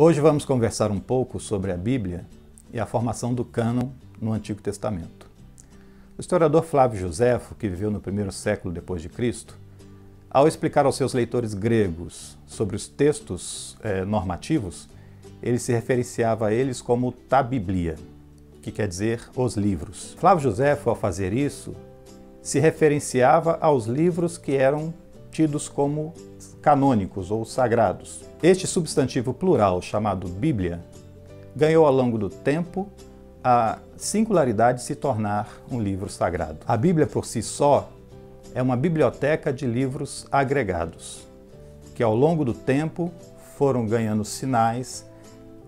Hoje vamos conversar um pouco sobre a Bíblia e a formação do cânon no Antigo Testamento. O historiador Flávio Joséfo, que viveu no primeiro século depois de Cristo, ao explicar aos seus leitores gregos sobre os textos normativos, ele se referenciava a eles como ta Biblia, que quer dizer os livros. Flávio Joséfo, ao fazer isso, se referenciava aos livros que eram tidos como canônicos ou sagrados. Este substantivo plural, chamado Bíblia, ganhou ao longo do tempo a singularidade de se tornar um livro sagrado. A Bíblia por si só é uma biblioteca de livros agregados, que ao longo do tempo foram ganhando sinais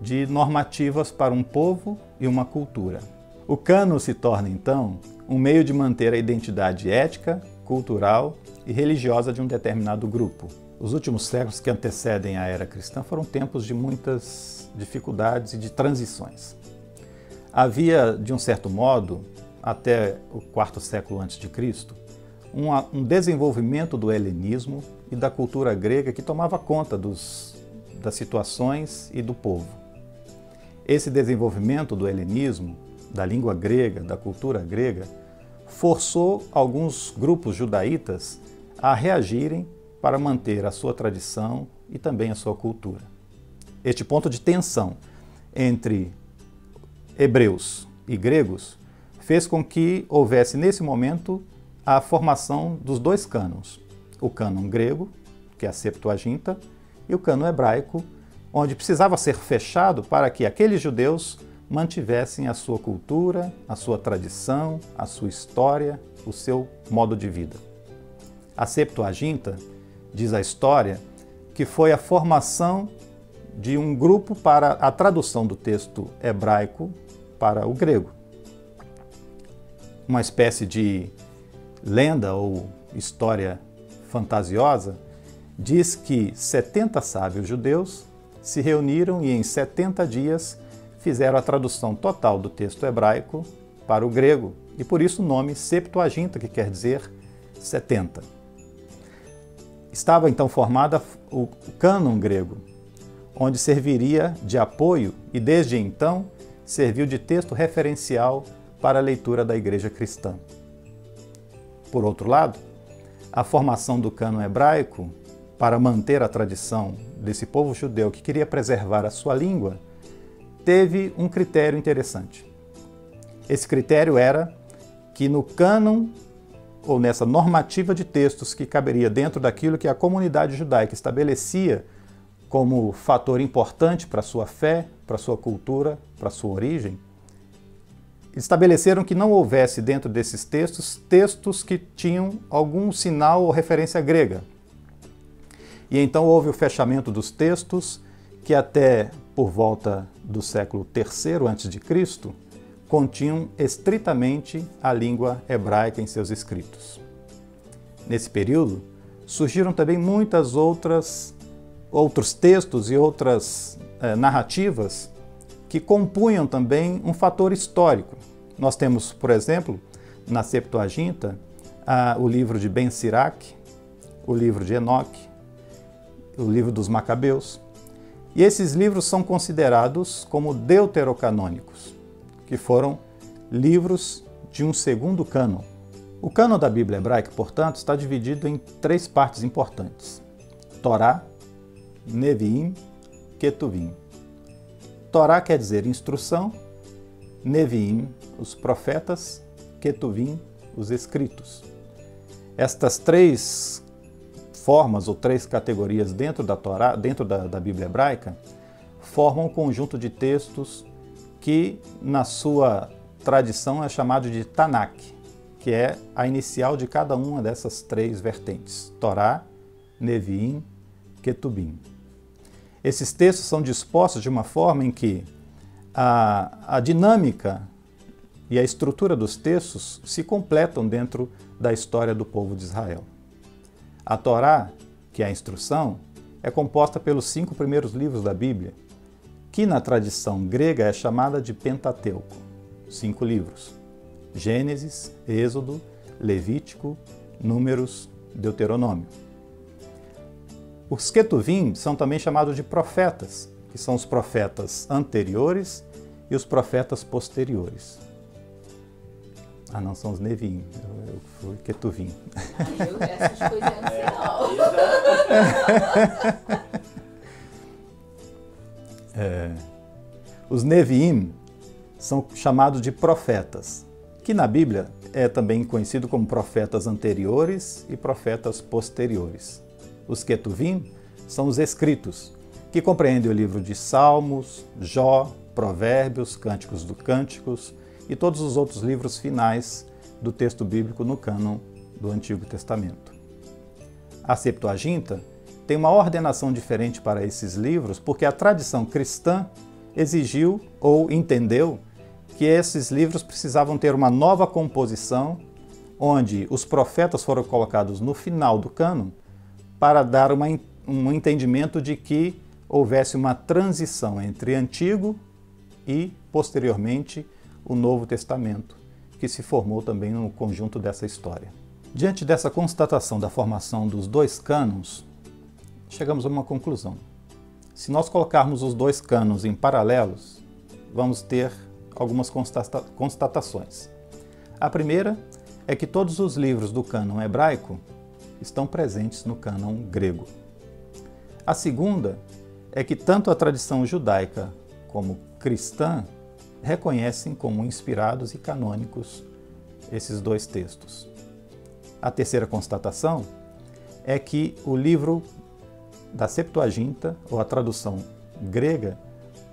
de normativas para um povo e uma cultura. O cânon se torna, então, um meio de manter a identidade ética, cultural e religiosa de um determinado grupo. Os últimos séculos que antecedem a era cristã foram tempos de muitas dificuldades e de transições. Havia, de um certo modo, até o quarto século antes de Cristo, um desenvolvimento do helenismo e da cultura grega que tomava conta das situações e do povo. Esse desenvolvimento do helenismo, da língua grega, da cultura grega, forçou alguns grupos judaítas a reagirem para manter a sua tradição e também a sua cultura. Este ponto de tensão entre hebreus e gregos fez com que houvesse, nesse momento, a formação dos dois cânons. O cânon grego, que é a Septuaginta, e o cânon hebraico, onde precisava ser fechado para que aqueles judeus mantivessem a sua cultura, a sua tradição, a sua história, o seu modo de vida. A Septuaginta, diz a história, que foi a formação de um grupo para a tradução do texto hebraico para o grego. Uma espécie de lenda ou história fantasiosa diz que 70 sábios judeus se reuniram e em 70 dias fizeram a tradução total do texto hebraico para o grego, e por isso o nome Septuaginta, que quer dizer 70. Estava então formada o cânon grego, onde serviria de apoio e desde então serviu de texto referencial para a leitura da Igreja cristã. Por outro lado, a formação do cânon hebraico, para manter a tradição desse povo judeu que queria preservar a sua língua, teve um critério interessante. Esse critério era que no cânon, ou nessa normativa de textos que caberia dentro daquilo que a comunidade judaica estabelecia como fator importante para a sua fé, para a sua cultura, para a sua origem, estabeleceram que não houvesse dentro desses textos que tinham algum sinal ou referência grega. E então houve o fechamento dos textos que até por volta do século III a.C., continham estritamente a língua hebraica em seus escritos. Nesse período, surgiram também muitas outros textos e outras narrativas que compunham também um fator histórico. Nós temos, por exemplo, na Septuaginta, o livro de Ben Siraque, o livro de Enoque, o livro dos Macabeus. E esses livros são considerados como deuterocanônicos, que foram livros de um segundo cânon. O cânon da Bíblia hebraica, portanto, está dividido em três partes importantes: Torá, Neviim, Ketuvim. Torá quer dizer instrução, Neviim, os profetas, Ketuvim, os escritos. Estas três formas ou três categorias dentro da Torá, dentro da Bíblia hebraica, formam um conjunto de textos que, na sua tradição, é chamado de Tanakh, que é a inicial de cada uma dessas três vertentes: Torá, Neviim, Ketubim. Esses textos são dispostos de uma forma em que a dinâmica e a estrutura dos textos se completam dentro da história do povo de Israel. A Torá, que é a instrução, é composta pelos 5 primeiros livros da Bíblia, que na tradição grega é chamada de Pentateuco, 5 livros: Gênesis, Êxodo, Levítico, Números, Deuteronômio. Os Ketuvim são também chamados de profetas, que são os profetas anteriores e os profetas posteriores. Ah, não, são os Neviim, eu fui Ketuvim. Eu essas coisas eu não sei não. Os Neviim são chamados de profetas, que na Bíblia é também conhecido como profetas anteriores e profetas posteriores. Os Ketuvim são os escritos, que compreendem o livro de Salmos, Jó, Provérbios, Cânticos dos Cânticos e todos os outros livros finais do texto bíblico no cânon do Antigo Testamento. A Septuaginta tem uma ordenação diferente para esses livros porque a tradição cristã exigiu ou entendeu que esses livros precisavam ter uma nova composição, onde os profetas foram colocados no final do cânon para dar um entendimento de que houvesse uma transição entre Antigo e, posteriormente, o Novo Testamento, que se formou também no conjunto dessa história. Diante dessa constatação da formação dos dois cânons, chegamos a uma conclusão. Se nós colocarmos os dois cânons em paralelos, vamos ter algumas constatações. A primeira é que todos os livros do cânon hebraico estão presentes no cânon grego. A segunda é que tanto a tradição judaica como cristã reconhecem como inspirados e canônicos esses dois textos. A terceira constatação é que o livro da Septuaginta, ou a tradução grega,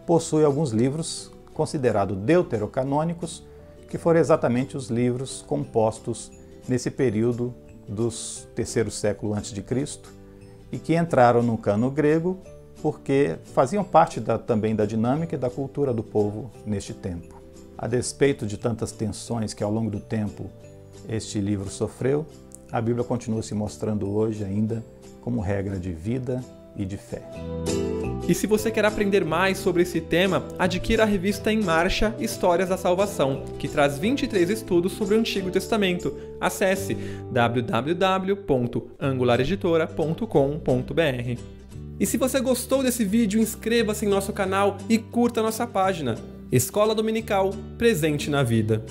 possui alguns livros considerados deuterocanônicos, que foram exatamente os livros compostos nesse período dos terceiro século antes de Cristo e que entraram no cânon grego porque faziam parte também da dinâmica e da cultura do povo neste tempo. A despeito de tantas tensões que ao longo do tempo este livro sofreu, a Bíblia continua se mostrando hoje ainda como regra de vida e de fé. E se você quer aprender mais sobre esse tema, adquira a revista Em Marcha Histórias da Salvação, que traz 23 estudos sobre o Antigo Testamento. Acesse www.angulareditora.com.br. E se você gostou desse vídeo, inscreva-se em nosso canal e curta nossa página. Escola Dominical, presente na vida.